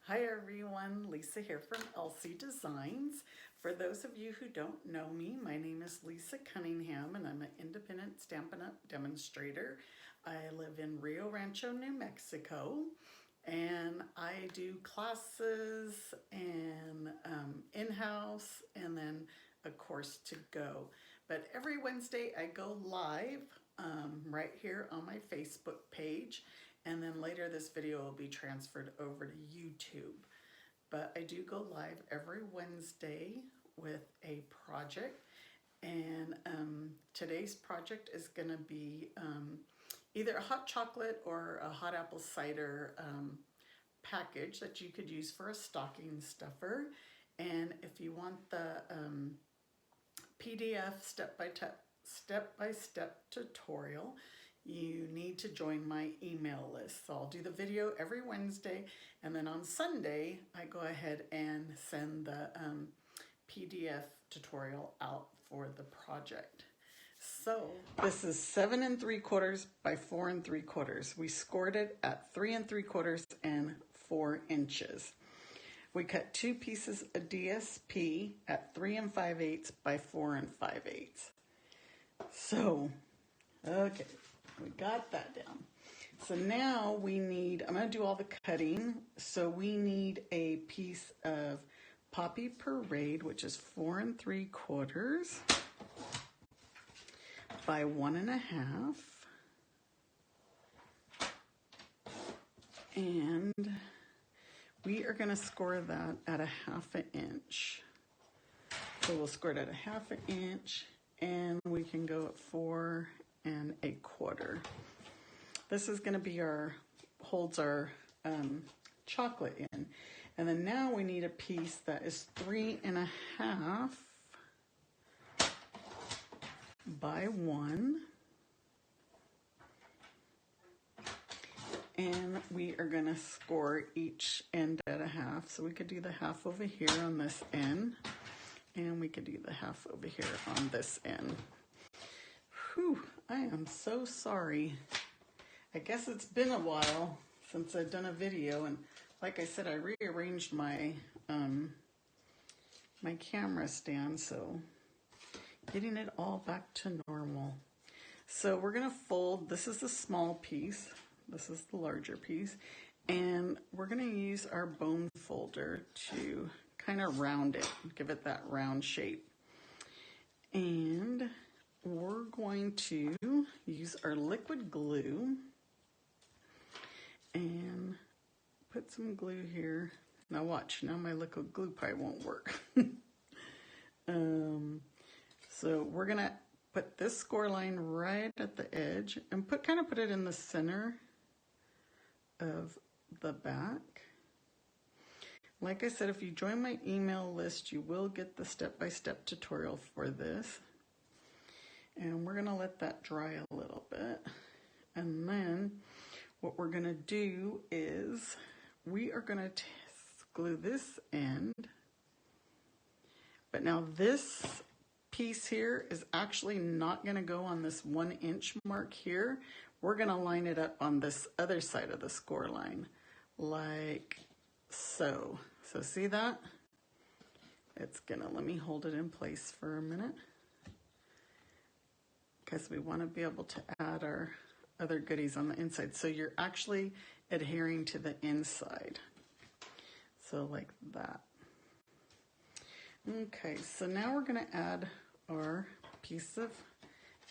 Hi everyone, Lisa here from LC Designs. For those of you who don't know me, my name is Lisa Cunningham and I'm an independent Stampin' Up demonstrator. I live in Rio Rancho, New Mexico, and I do classes and in-house and then a course to go. But every Wednesday I go live right here on my Facebook page. And then later this video will be transferred over to YouTube. But I do go live every Wednesday with a project. And today's project is going to be either a hot chocolate or a hot apple cider package that you could use for a stocking stuffer. And if you want the PDF step-by-step tutorial, you need to join my email list. So I'll do the video every Wednesday, and then on Sunday I go ahead and send the PDF tutorial out for the project. So this is 7 3/4 by 4 3/4. We scored it at 3 3/4 and 4 inches. We cut 2 pieces of DSP at 3 5/8 by 4 5/8. So, okay. We got that down. So now we need, I'm going to do all the cutting. So we need a piece of Poppy Parade, which is 4 3/4 by 1 1/2. And we are going to score that at 1/2 inch. So we'll score it at 1/2 inch and we can go at 4 1/4. This is going to be holds our chocolate in. And then now we need a piece that is 3 1/2 by 1. And we are going to score each end at 1/2. So we could do the 1/2 over here on this end. And we could do the 1/2 over here on this end. Whew, I am so sorry. I guess it's been a while since I've done a video, and like I said, I rearranged my my camera stand, so getting it all back to normal. So we're gonna fold. This is the small piece. This is the larger piece, and we're gonna use our bone folder to kind of round it, give it that round shape. And we're going to use our liquid glue and put some glue here. Now watch, now my liquid glue probably won't work. So we're gonna put this score line right at the edge and kind of put it in the center of the back. Like I said, if you join my email list, you will get the step-by-step tutorial for this. And we're gonna let that dry a little bit. And then what we're gonna do is we are gonna glue this end. But now this piece here is actually not gonna go on this 1 inch mark here. We're gonna line it up on this other side of the score line, like so. So see that? It's gonna, let me hold it in place for a minute, because we want to be able to add our other goodies on the inside. So you're actually adhering to the inside. So like that. Okay, so now we're going to add our piece of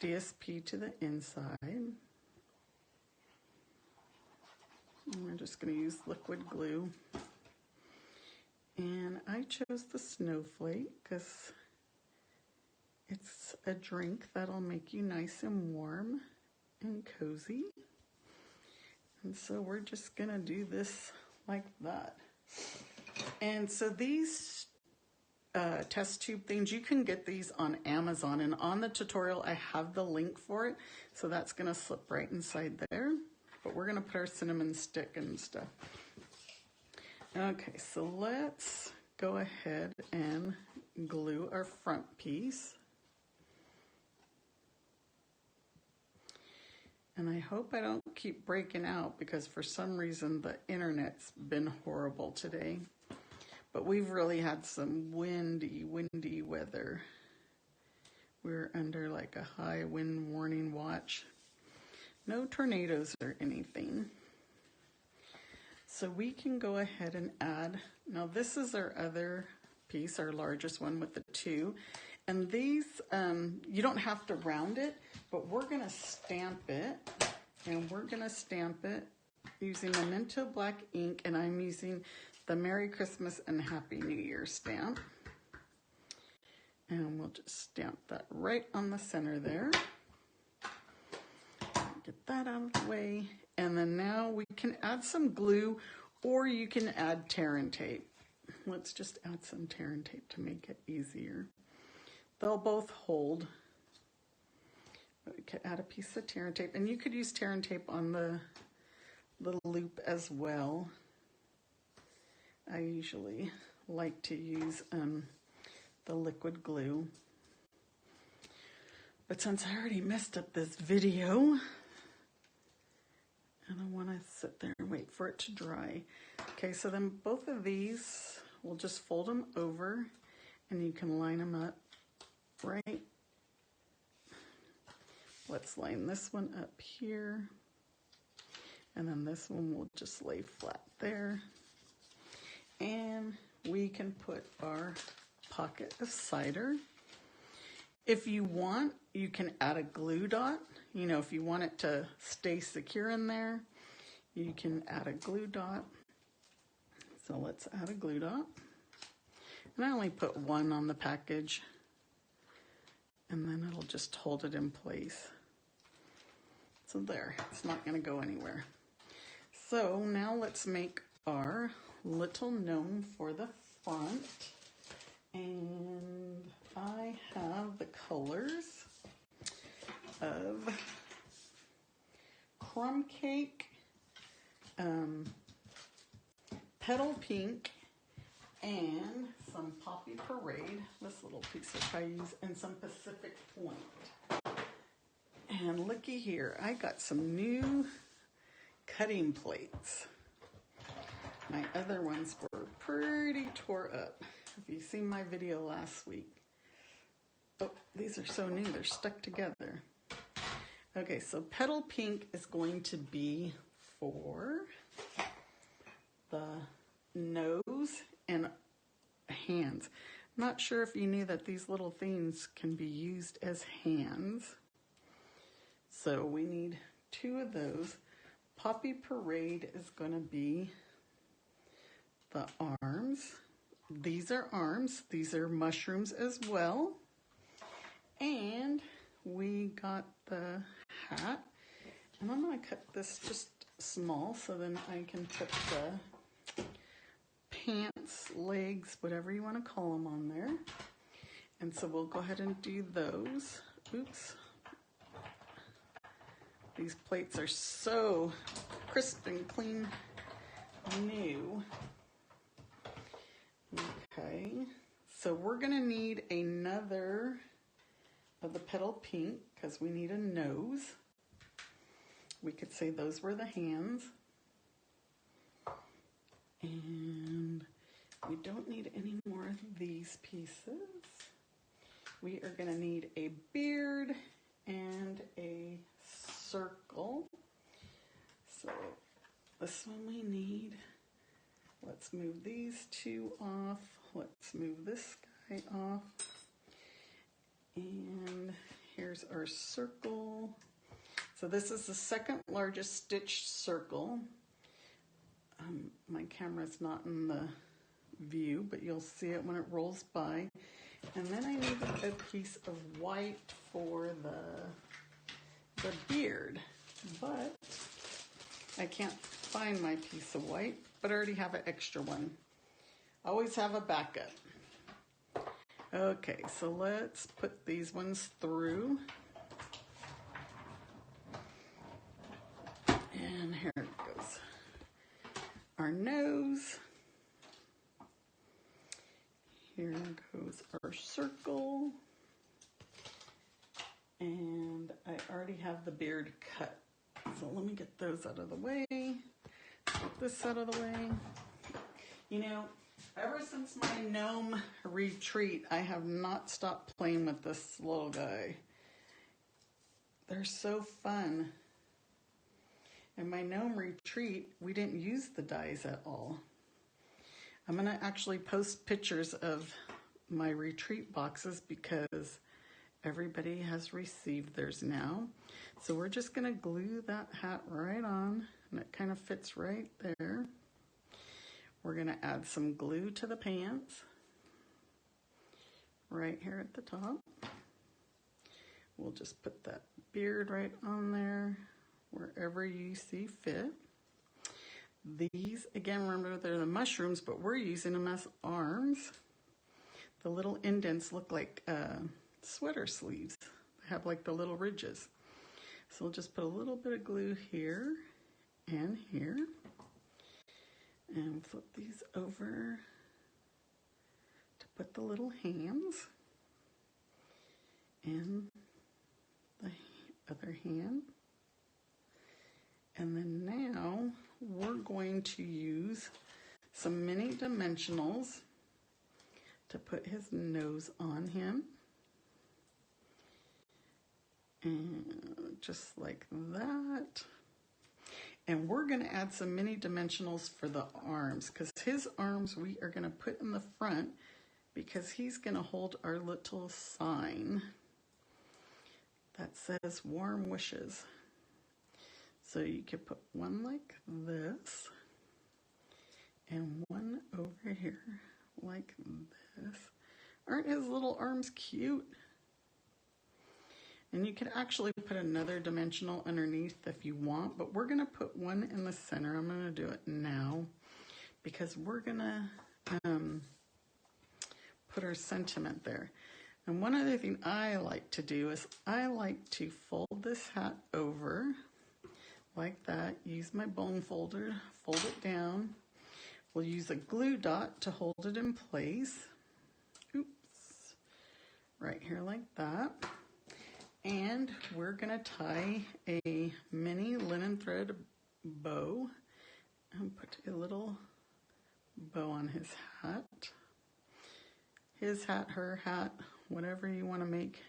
DSP to the inside. And we're just going to use liquid glue. And I chose the snowflake because it's a drink that'll make you nice and warm and cozy. And so we're just gonna do this like that. And so these test tube things, you can get these on Amazon, and on the tutorial I have the link for it. So that's gonna slip right inside there. But we're gonna put our cinnamon stick and stuff. Okay, so let's go ahead and glue our front piece. And I hope I don't keep breaking out because for some reason the internet's been horrible today. But we've really had some windy weather. We're under like a high wind warning watch. No tornadoes or anything. So we can go ahead and add, now this is our other piece, our largest one with the 2. And these, you don't have to round it, but we're gonna stamp it. And we're gonna stamp it using Memento black ink, and I'm using the Merry Christmas and Happy New Year stamp. And we'll just stamp that right on the center there. Get that out of the way. And then now we can add some glue, or you can add tear and tape. Let's just add some tear and tape to make it easier. They'll both hold. But we could add a piece of tear and tape, and you could use tear and tape on the little loop as well. I usually like to use the liquid glue. But since I already messed up this video, and I want to sit there and wait for it to dry. Okay, so then both of these, we'll just fold them over, and you can line them up right. Let's line this one up here, and then this one will just lay flat there. And we can put our pocket of cider. If you want, you can add a glue dot. You know, if you want it to stay secure in there, you can add a glue dot. So let's add a glue dot. And I only put one on the package, and then it'll just hold it in place. So there, it's not going to go anywhere. So now let's make our little gnome for the front. And I have the colors of crumb cake, petal pink, and some poppy parade, this little piece that I use, and some Pacific Point. And looky here, I got some new cutting plates. My other ones were pretty tore up. If you've seen my video last week. Oh, these are so new, they're stuck together. Okay, so petal pink is going to be for the nose and hands. I'm not sure if you knew that these little things can be used as hands. So we need 2 of those. Poppy Parade is going to be the arms. These are arms. These are mushrooms as well. And we got the hat. And I'm going to cut this just small so then I can put the pants, legs, whatever you want to call them on there. And so we'll go ahead and do those. Oops. These plates are so crisp and clean, new. Okay, so we're gonna need another of the petal pink because we need a nose. We could say those were the hands. And we don't need any more of these pieces. We are gonna need a beard and a circle. So this one we need. Let's move these 2 off. Let's move this guy off. And here's our circle. So this is the second largest stitched circle. My camera's not in the view, but you'll see it when it rolls by. And then I need a piece of white for the beard, but I can't find my piece of white, but I already have an extra one. Always have a backup. Okay, so let's put these ones through. And here it goes. Our nose. Here goes our circle. And I already have the beard cut So let me get those out of the way. Get this out of the way. You know, ever since my gnome retreat, I have not stopped playing with this little guy. They're so fun. In my gnome retreat, we didn't use the dies at all. I'm going to actually post pictures of my retreat boxes because everybody has received theirs now. So we're just going to glue that hat right on, and it kind of fits right there. We're going to add some glue to the pants right here at the top. We'll just put that beard right on there, wherever you see fit. These, again, remember they're the mushrooms, but we're using them as arms. The little indents look like sweater sleeves. They have like the little ridges. So we'll just put a little bit of glue here and here. And flip these over to put the little hands. And the other hand. And then now we're going to use some mini dimensionals to put his nose on him. And just like that. And we're going to add some mini dimensionals for the arms, because his arms we are going to put in the front because he's going to hold our little sign that says warm wishes. So you could put one like this and one over here like this. Aren't his little arms cute? And you could actually put another dimensional underneath if you want, but we're going to put one in the center. I'm going to do it now because we're going to put our sentiment there. And one other thing I like to do is I like to fold this hat over like that. Use my bone folder, fold it down. We'll use a glue dot to hold it in place. Oops. Right here like that. And we're going to tie a mini linen thread bow and put a little bow on his hat. His hat, her hat, whatever you want to make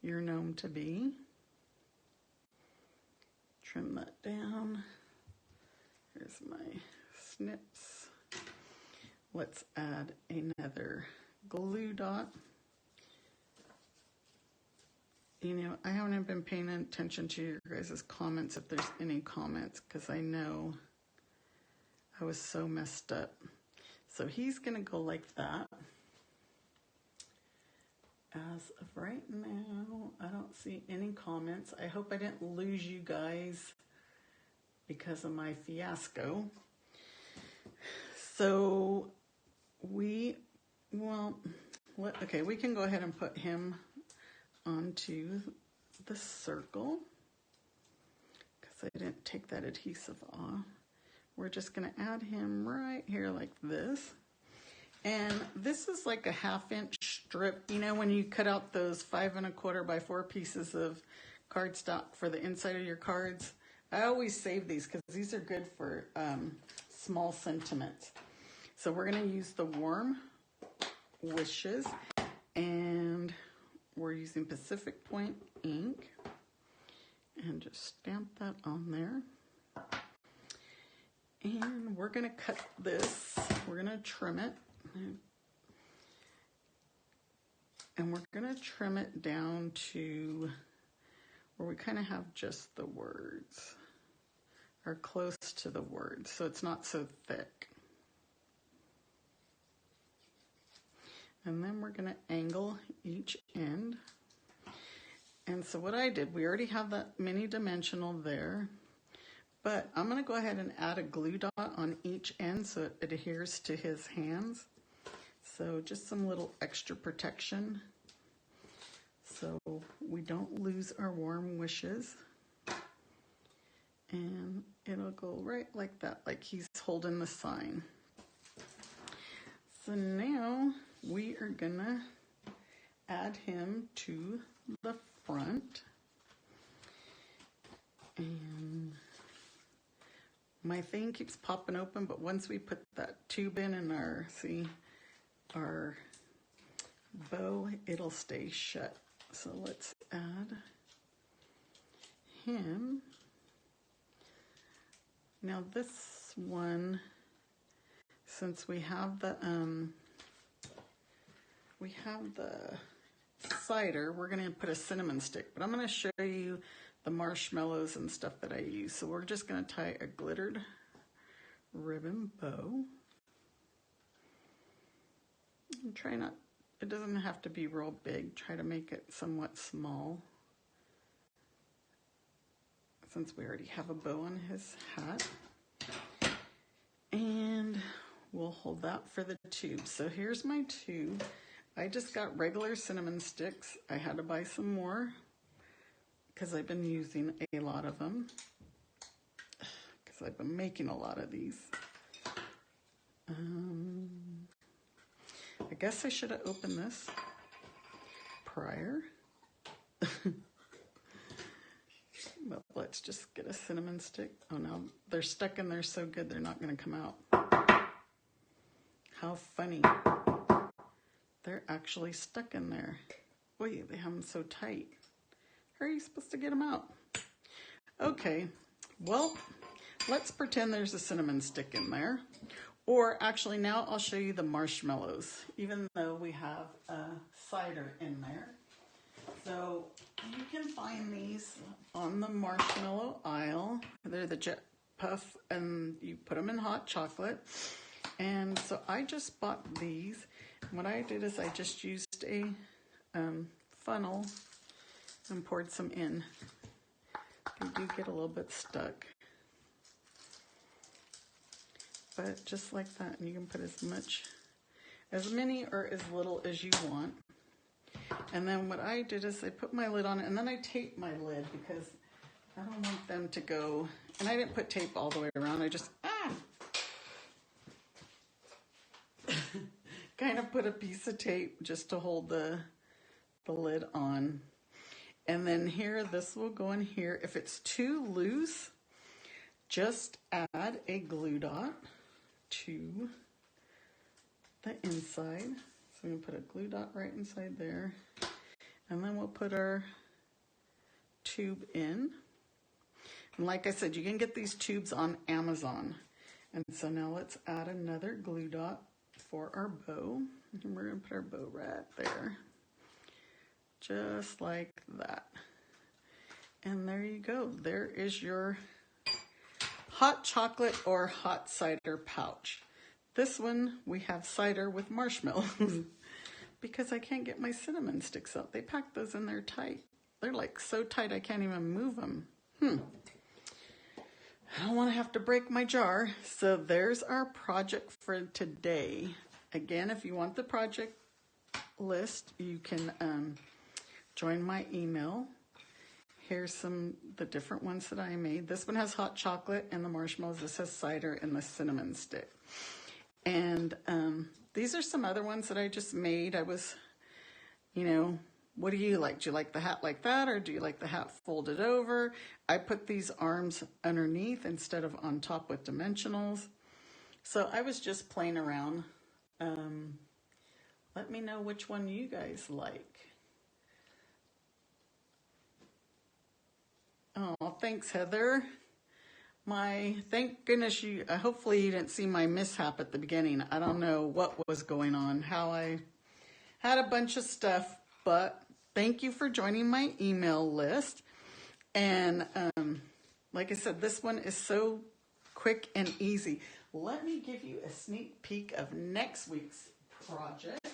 your gnome to be. Trim that down. Here's my snips. Let's add another glue dot. You know, I haven't been paying attention to your guys' comments, if there's any comments, because I know I was so messed up. So he's going to go like that. As of right now, I don't see any comments. I hope I didn't lose you guys because of my fiasco. So we can go ahead and put him onto the circle because I didn't take that adhesive off. We're just going to add him right here like this. And this is like a 1/2 inch strip. You know, when you cut out those 5 1/4 by 4 pieces of cardstock for the inside of your cards, I always save these because these are good for small sentiments. So we're going to use the warm wishes, and we're using Pacific Point ink, and just stamp that on there. And we're going to cut this. We're going to trim it. And we're going to trim it down to where we kind of have just the words, or close to the words, so it's not so thick. And then we're going to angle each end. And so what I did, we already have that mini dimensional there, but I'm going to go ahead and add a glue dot on each end so it adheres to his hands. So just some little extra protection so we don't lose our warm wishes. And it'll go right like that, like he's holding the sign. So now we are gonna add him to the front. And my thing keeps popping open, but once we put that tube in our, see, our bow, it'll stay shut. So let's add him. Now this one, since we have the cider, we're going to put a cinnamon stick, but I'm going to show you the marshmallows and stuff that I use. So we're just going to tie a glittered ribbon bow. And try not, it doesn't have to be real big. Try to make it somewhat small, since we already have a bow on his hat. And we'll hold that for the tube. So here's my tube. I just got regular cinnamon sticks. I had to buy some more because I've been using a lot of them, because I've been making a lot of these. I guess I should have opened this prior. But let's just get a cinnamon stick. Oh no, they're stuck in there so good they're not going to come out. How funny. They're actually stuck in there. Boy, they have them so tight. How are you supposed to get them out? Okay, well, let's pretend there's a cinnamon stick in there. Or actually now I'll show you the marshmallows, even though we have cider in there. So you can find these on the marshmallow aisle. They're the jet puff, and you put them in hot chocolate. And so I just bought these. What I did is I just used a funnel and poured some in. They do get a little bit stuck. But just like that, and you can put as many or as little as you want. And then what I did is I put my lid on it, and then I taped my lid because I don't want them to go, and I didn't put tape all the way around, I just, kind of put a piece of tape just to hold the lid on. And then here, this will go in here. If it's too loose, just add a glue dot to the inside. So we're going to put a glue dot right inside there. And then we'll put our tube in. And like I said, you can get these tubes on Amazon. And so now let's add another glue dot for our bow. And we're going to put our bow right there. Just like that. And there you go. There is your hot chocolate or hot cider pouch. This one, we have cider with marshmallows because I can't get my cinnamon sticks out. They pack those in there tight. They're like so tight I can't even move them. I don't want to have to break my jar. So there's our project for today. Again, if you want the project list, you can join my email. Here's the different ones that I made. This one has hot chocolate and the marshmallows. This has cider and the cinnamon stick. And these are some other ones that I just made. I was, what do you like? Do you like the hat like that, or do you like the hat folded over? I put these arms underneath instead of on top with dimensionals. So I was just playing around. Let me know which one you guys like. Oh, thanks, Heather. Thank goodness hopefully you didn't see my mishap at the beginning. I don't know what was going on, how I had a bunch of stuff, but thank you for joining my email list. And like I said, this one is so quick and easy. Let me give you a sneak peek of next week's project.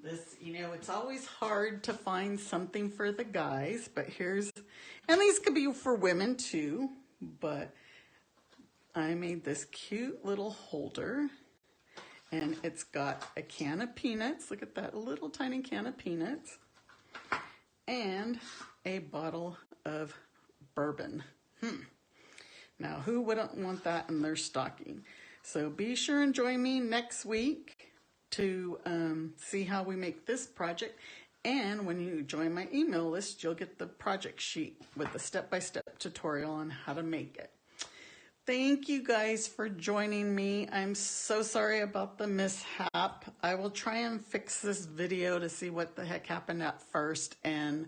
This, it's always hard to find something for the guys, but and these could be for women too, but I made this cute little holder, and it's got a can of peanuts. Look at that, a little tiny can of peanuts, and a bottle of bourbon. Now, who wouldn't want that in their stocking? So be sure and join me next week to see how we make this project. And when you join my email list, you'll get the project sheet with the step-by-step tutorial on how to make it. Thank you guys for joining me. I'm so sorry about the mishap. I will try and fix this video to see what the heck happened at first and